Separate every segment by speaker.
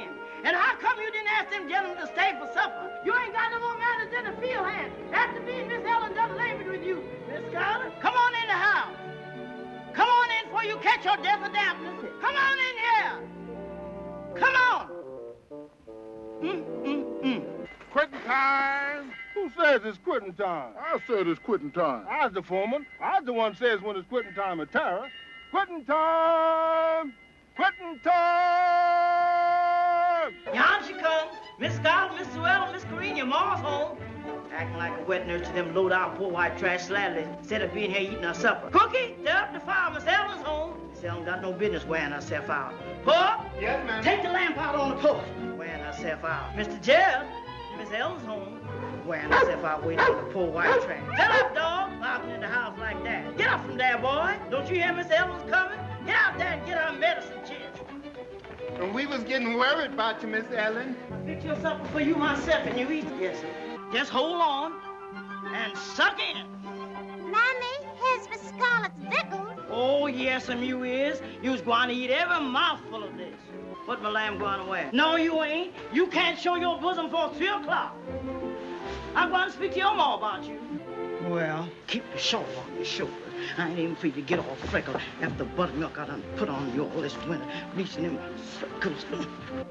Speaker 1: in. And how come you didn't ask them gentlemen to stay for supper? You ain't got no more manners than a field hand. After me and Miss Ellen done labored with you. Miss Scarlett, come on in the house. Come on in before you catch your death of dampness. Come on in here. Come on.
Speaker 2: Quitting time. Who says it's quitting time?
Speaker 3: I said it's quitting time.
Speaker 2: I's the foreman. I's the one says when it's quitting time at Terra. Quitting time! Quitting time!
Speaker 1: Yon she comes. Miss Scarlett, Miss Sewell, Miss McQueen, your ma's home. Acting like a wet nurse to them low-down poor white trash slatterers instead of being here eating her supper. Cookie, stir up the fire. Miss Ellen's home. Miss Ellen got no business wearing herself out. Polk,
Speaker 4: Yes, ma'am.
Speaker 1: take the lamp out on the porch. Wearing herself out. Mr. Gerald, Miss Ellen's home. Wearing herself out waiting on the poor white trash. Get up, dog. Barking in the house like that. Get up from there, boy. Don't you hear Miss Ellen's coming? Get out there and get her medicine chest.
Speaker 4: And we was getting worried about you, Miss Ellen.
Speaker 1: Fix your supper for you myself and you eat it. Yes, sir. Just hold on and suck in.
Speaker 5: Mammy, here's Miss Scarlett's victuals.
Speaker 1: Oh, yes, you is. You was going to eat every mouthful of this. What my lamb going away? No, you ain't. You can't show your bosom for 3 o'clock. I'm going to speak to your ma about you. Well, keep the shawl on your shoulders. I ain't even free to get all freckled after the buttermilk I done put on you all this winter, bleaching them freckles.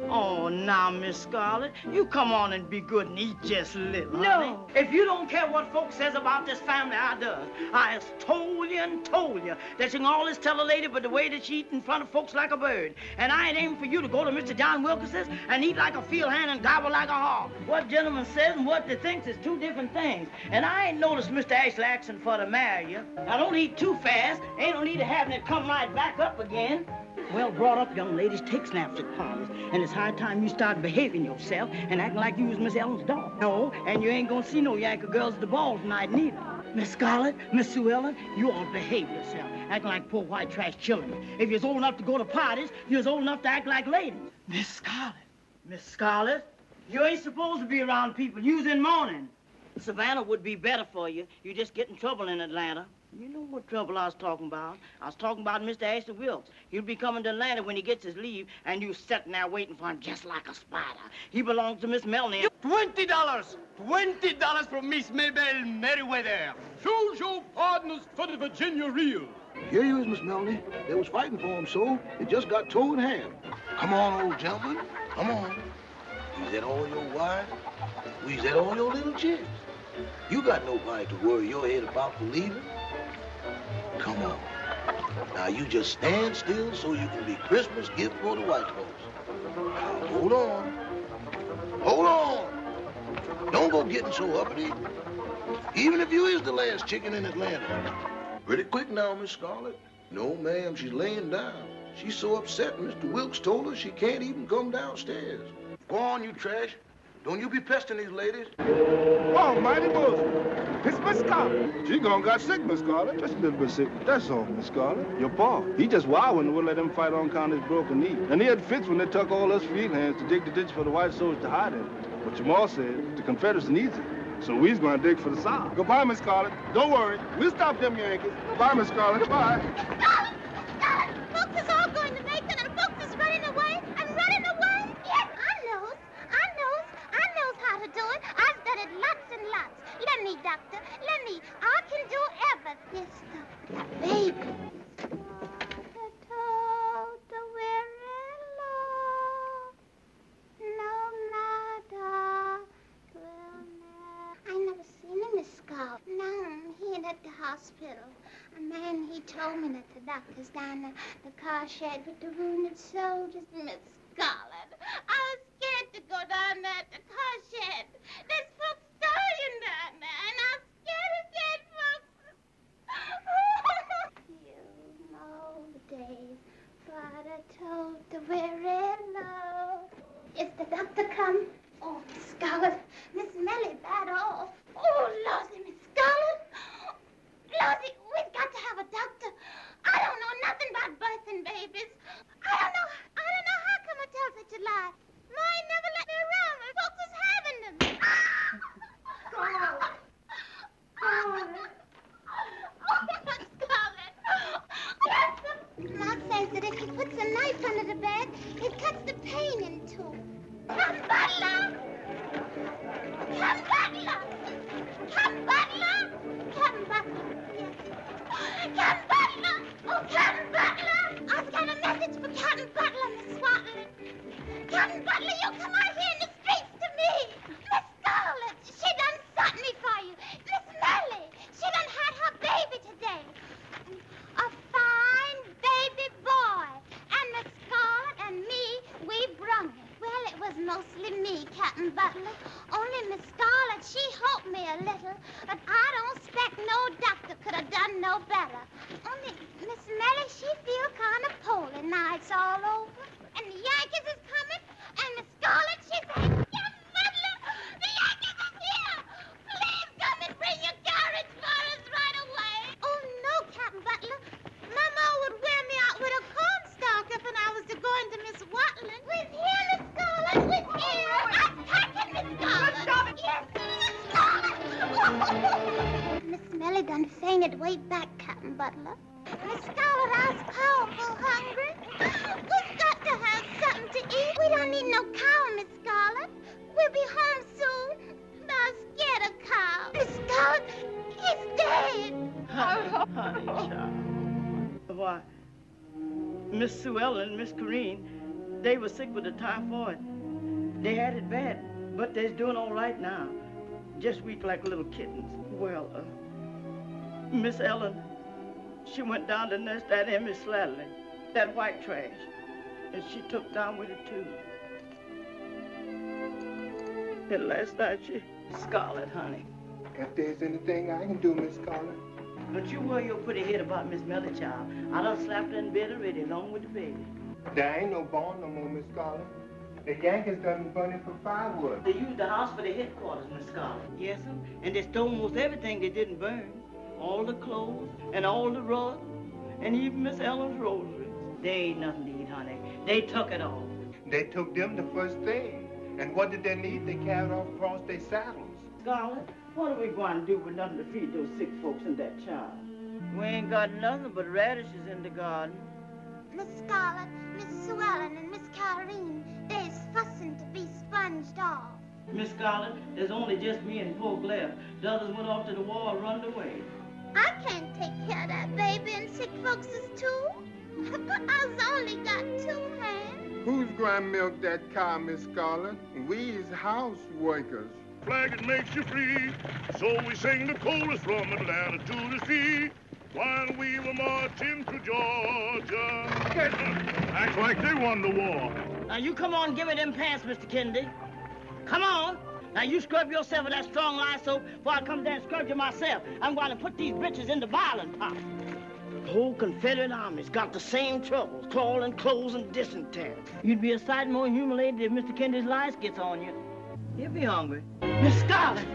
Speaker 1: Oh, now, Miss Scarlett, you come on and be good and eat just a little, honey.
Speaker 5: No.
Speaker 1: If you don't care what folks says about this family, I does. I has told you that you can always tell a lady but the way that she eat in front of folks like a bird. And I ain't aiming for you to go to Mr. John Wilkins's and eat like a field hand and gobble like a hog. What gentleman says and what they thinks is 2 different things. And I ain't noticed Mr. Ashley asking for to marry you. Now, don't eat too fast. Ain't no need of having it come right back up again. Well brought up young ladies take snaps at parties. And it's high time you start behaving yourself and acting like you was Miss Ellen's dog. No, and you ain't gonna see no Yankee girls at the ball tonight neither. Miss Scarlett, Miss Sue Ellen, you all behave yourself, acting like poor white trash children. If you're old enough to go to parties, you're old enough to act like ladies. Miss Scarlett, you ain't supposed to be around people. You's in mourning. Savannah would be better for you. You just get in trouble in Atlanta. You know what trouble I was talking about. I was talking about Mr. Ashley Wilkes. He'll be coming to Atlanta when he gets his leave, and you sitting there waiting for him just like a spider. He belongs to Miss Melanie.
Speaker 6: $20. $20 from Miss Mabel Merriweather. Shows your partners for the Virginia reel.
Speaker 3: Here you is, Miss Melanie. They was fighting for him, so it just got toe in hand. Come on, old gentleman. Come on. Is that all your wives? Is that all your little chicks? You got nobody to worry your head about for leaving. Come on. Now you just stand still so you can be Christmas gift for the white folks. Now, hold on. Hold on. Don't go getting so uppity. Even if you is the last chicken in Atlanta. Pretty quick now, Miss Scarlett. No, ma'am, she's laying down. She's so upset, Mr. Wilkes told her she can't even come downstairs. Go on, you trash. Don't you be pestering these ladies.
Speaker 2: Oh, mighty bosom. It's Miss Scarlett. She gone got sick, Miss Scarlett. Just a little bit sick. That's all, Miss Scarlett. Your pa, he just wild when they would let him fight on account of his broken knee. And he had fits when they took all us field hands to dig the ditch for the white soldiers to hide in. But your ma said the Confederates needs it. So we's gonna dig for the South. Goodbye, Miss Scarlett. Don't worry. We'll stop them Yankees. Goodbye, Miss Scarlett. Goodbye.
Speaker 5: Scarlett! Scarlett! Folks is all going to Macon and folks is running away. I'm running away. Yes, I knows how to do it. I've done it lots and lots. Let me, doctor. Let me. I can do everything. Yes, baby. I never seen him, Miss Scarlett. No, he ain't at the hospital. A man, he told me that the doctor's down there, the car shed with the wounded soldiers. Miss Scarlett, I was scared to go down there at the car shed. There's folks dying down there, and I'm scared of dead folks. You know the days, but I told the weary low. Is the doctor come? Oh, Miss Scarlett, Miss Melly bad off. Oh, Losey, Miss Scarlett. Losey, we've got to have a doctor. I don't know nothing about birthing babies. I don't know how come I tell such a lie. Ma never let me around when folks was having them. Scarlett. Scarlett. Ma says that if he puts a knife under the bed, it cuts the pain in two. you come out here in the streets to me? Miss Scarlet, she done something for you. Miss Melly, she done had her baby today. A fine baby boy. And Miss Scarlet and me, we brung it. Well, it was mostly me, Captain Butler. Only Miss Scarlet, she helped me a little. But I don't expect no doctor could have done no better. Only Miss Melly, she feel kind of poorly now it's all over. And the Yankees is coming. And Miss Scarlet, she said, Captain Butler, the Yankees is here. Please come and bring your carriage for us right away. Oh, no, Captain Butler. Mama would wear me out with a cornstalk if I was to go into Miss Watling. With here, Miss Scarlet, with here. I'm packing Miss Scarlet. Yes, Miss Scarlet. Miss Melly done fainted way back, Captain Butler. Miss Scarlet, I was powerful hungry. We've got to have something to eat. We don't need no cow, Miss Scarlet. We'll be home soon. But I'm scared of cow. Miss Scarlet, he's dead.
Speaker 1: Honey, child. Why, Miss Sue Ellen and Miss Corrine, they were sick with the typhoid. They had it bad, but they're doing all right now. Just weak like little kittens. Well, Miss Ellen, she went down to nurse that Emmy Slattery, that white trash, and she took down with it, too. And last night, Scarlet, honey.
Speaker 4: If there's anything I can do, Miss Scarlet.
Speaker 1: Don't you worry your pretty head about Miss Melly, child. I done slapped her in bed already, along with the baby.
Speaker 4: There ain't no bond no more, Miss Scarlet. The Yankees done burning for firewood.
Speaker 1: They used the house for their headquarters, Miss Scarlet. Yes, sir. And they stole almost everything they didn't burn. All the clothes and all the rugs and even Miss Ellen's rosaries. They ain't nothing to eat, honey. They took it all.
Speaker 4: They took them the first thing. And what did they need? They carried off across their saddles.
Speaker 1: Scarlet, what are we going to do with nothing to feed those sick folks and that child? We ain't got nothing but radishes in the garden.
Speaker 5: Miss Scarlet, Miss Sue Ellen, and Miss Carine, they's fussing to be sponged off.
Speaker 1: Miss Scarlet, there's only just me and Polk left. The others went off to the war and run away.
Speaker 5: I can't take care of that baby and sick folks too. I've only got 2 hands.
Speaker 4: Who's going to milk that cow, Miss Scarlet? We's house workers.
Speaker 7: Flag it makes you free, so we sing the chorus from Atlanta to the sea. While we were marching through Georgia. Acts like they won the war.
Speaker 1: Now you come on and give me them pants, Mr. Kennedy. Come on. Now you scrub yourself with that strong lye soap before I come down and scrub you myself. I'm going to put these britches in the violent pot. The whole Confederate Army's got the same troubles, crawling, clothes, and dysentery. You'd be a sight more humiliated if Mr. Kennedy's lice gets on you. He'll be hungry. Miss Scarlet!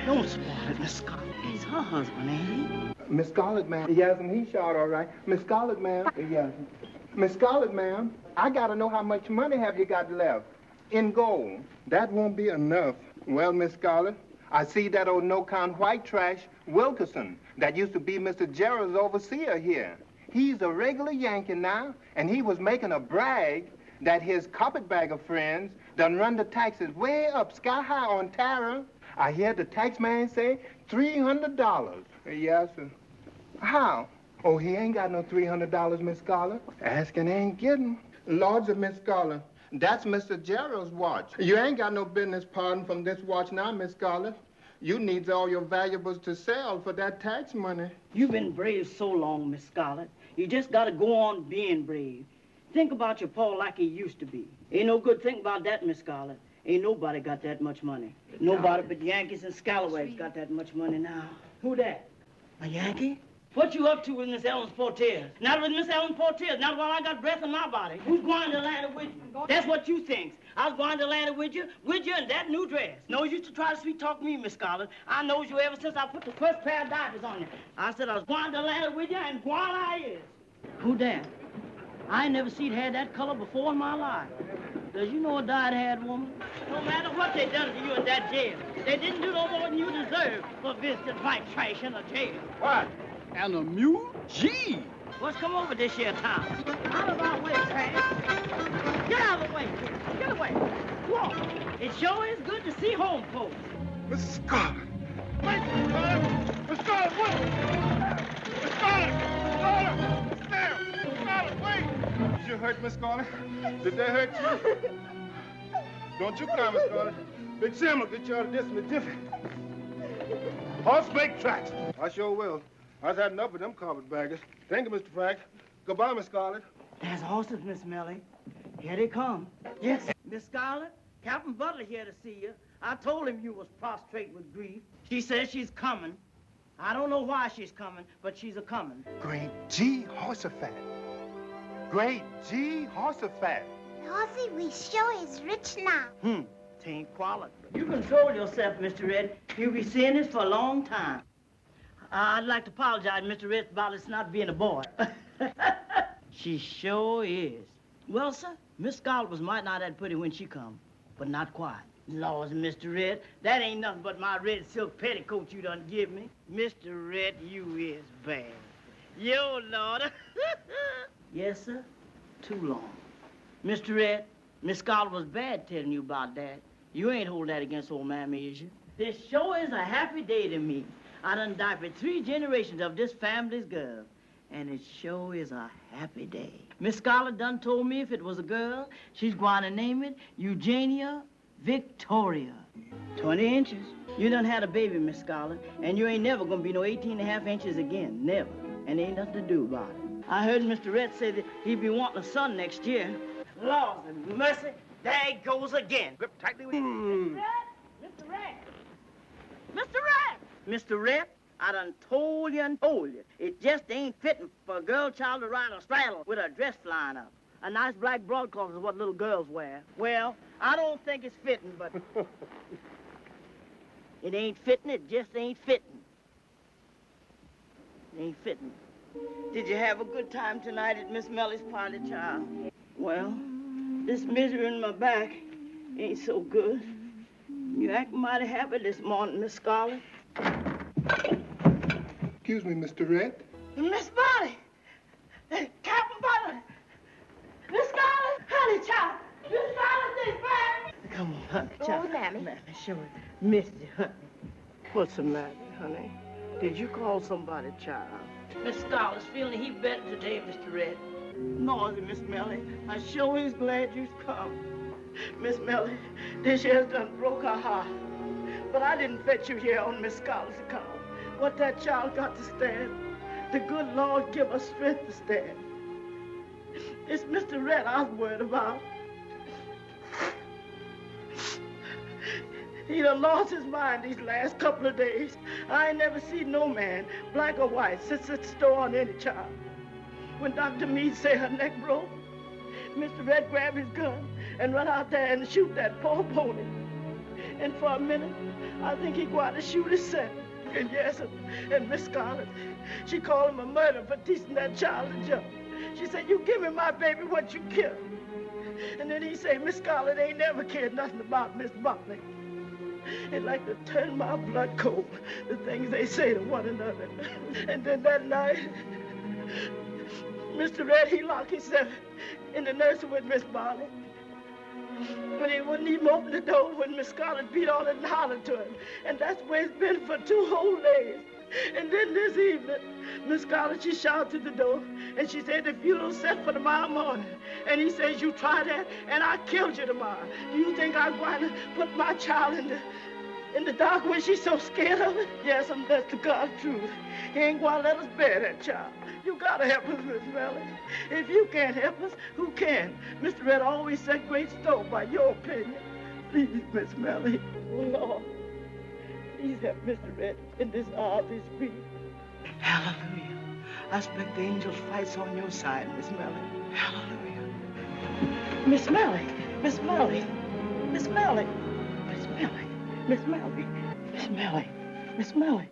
Speaker 1: Don't spoil it, Miss Scarlet. He's her husband, ain't he?
Speaker 4: Miss Scarlet, ma'am. Yes, and he shot all right. Miss Scarlet, ma'am. Yes. Miss Scarlet, ma'am. I got to know how much money have you got left in gold. That won't be enough. Well, Miss Scarlet, I see that old no-count white trash, Wilkerson, that used to be Mr. Gerald's overseer here. He's a regular Yankee now, and he was making a brag that his carpetbagger friends done run the taxes way up sky high on Tara. I hear the tax man say $300. Yes, sir. How? Oh, he ain't got no $300, Miss Scarlet. Asking ain't getting. Lords of Miss Scarlet, that's Mr. Gerald's watch. You ain't got no business parting from this watch now, Miss Scarlet. You needs all your valuables to sell for that tax money.
Speaker 1: You've been brave so long, Miss Scarlet. You just got to go on being brave. Think about your pa like he used to be. Ain't no good thinking about that, Miss Scarlet. Ain't nobody got that much money. Nobody but Yankees and Scalawags got that much money now. Who that? A Yankee? What you up to with Miss Ellen's portiers? Not with Miss Ellen's portiers, not while I got breath in my body. Who's going to Atlanta with you? That's what you think. I was going to Atlanta with you in that new dress. No use to try to sweet-talk me, Miss Scarlet. I knows you ever since I put the first pair of diapers on you. I said I was going to Atlanta with you, and gone I is. Who that? I ain't never seen hair that color before in my life. Does you know a dyed-haired woman? No matter what they done to you in that jail, they didn't do no more than you deserve for visiting white trash in a jail.
Speaker 6: What? And a mule? Gee!
Speaker 1: What's come over this here town? Out of our way, trash. Get out of the way, kid. Get away. Walk. It sure is good to see home folks.
Speaker 4: Miss Scarlet.
Speaker 7: Wait, Miss Scarlet! Miss Scarlet, wait! Miss Scarlet! Miss Scarlet! Stand! Miss Scarlet, wait!
Speaker 4: Did you hurt Miss Scarlet? Did they hurt you?
Speaker 2: Don't you cry, Miss Scarlet. Big Sam will get you out of this in a jiffy. Horse make tracks. I sure will. I've had enough of them carpetbaggers. Thank you, Mr. Frank. Goodbye, Miss Scarlet.
Speaker 1: There's horses, Miss Melly. Here they come. Yes, Miss Scarlet, Captain Butler here to see you. I told him you was prostrate with grief. She says she's coming. I don't know why she's coming, but she's a-coming.
Speaker 4: Great G, Horsefat. Great G, Horsefat.
Speaker 5: Horsey, we sure is rich now.
Speaker 1: Tain't quality. You control yourself, Mr. Red. You'll be seeing this for a long time. I'd like to apologize, Mr. Red, about us not being a boy. She sure is. Well, sir, Miss Scarlet was might not that pretty when she come, but not quite. Laws, Mr. Red, that ain't nothing but my red silk petticoat you done give me. Mr. Red, you is bad. Yo, Lord. Yes, sir, too long. Mr. Red, Miss Scarlet was bad telling you about that. You ain't hold that against old Mammy, is you? This sure is a happy day to me. I done diapered 3 generations of this family's girl, and it sure is a happy day. Miss Scarlet done told me if it was a girl, she's going to name it Eugenia Victoria. 20 inches. You done had a baby, Miss Scarlet, and you ain't never gonna be no 18.5 inches again. Never. And ain't nothing to do about it. I heard Mr. Red say that he'd be wanting a son next year. Lord and mercy, there he goes again. Grip tightly with Mr. Red! Mr. Red! Mr. Red, I done told you and told you. It just ain't fitting for a girl child to ride a straddle with her dress flying up. A nice black broadcloth is what little girls wear. Well, I don't think it's fitting, but... It ain't fitting, it just ain't fitting. It ain't fitting. Did you have a good time tonight at Miss Mellie's party, child? Well, this misery in my back ain't so good. You act mighty happy this morning, Miss Scarlet.
Speaker 4: Excuse me, Mr. Red.
Speaker 1: Miss Molly! Captain Butler! Miss Scarlet! Honey, child! Miss Scarlet is back! Come on, honey, child.
Speaker 5: Oh, Mammy.
Speaker 1: Mammy, sure missed you, honey. What's the matter, honey? Did you call somebody, child? Miss Scarlet's feeling he better today, Mr. Red. Noisy, Miss Mellie. I sure is glad you've come. Miss Mellie, this year's done broke her heart. But I didn't fetch you here on Miss Scarlet's account. What that child got to stand, the good Lord give us strength to stand. It's Mr. Red I was worried about. He done lost his mind these last couple of days. I ain't never seen no man, black or white, sit store on any child. When Dr. Meade say her neck broke, Mr. Red grabbed his gun and run out there and shoot that poor pony. And for a minute, I think he going to shoot his son. And yes, and Miss Scarlet, she called him a murderer for teaching that child to jump. She said, you give me my baby what you killed. And then he said, Miss Scarlet ain't never cared nothing about Miss Buckley. It like to turn my blood cold, the things they say to one another. And then that night, Mr. Red, he locked himself in the nursery with Miss Barney. But he wouldn't even open the door when Miss Scarlet beat on it and hollered to him. And that's where it's been for 2 whole days. And then this evening, Miss Scarlet, she shouted to the door, and she said the funeral's set for tomorrow morning. And he says, you try that, and I killed you tomorrow. Do you think I'm going to put my child in the dark when she's so scared of it? Yes, and that's the God's truth. He ain't going to let us bear that child. You got to help us, Miss Mellie. If you can't help us, who can? Mr. Red always set great store by your opinion. Please, Miss Mellie. Oh, Lord. Please help Mr. Red in this hour of his grief. Hallelujah. I expect the angels fights on your side, Miss Mellie. Hallelujah. Miss Mellie. Miss Mellie. Miss Mellie. Miss Mellie. Miss Mellie. Miss Mellie. Miss Mellie.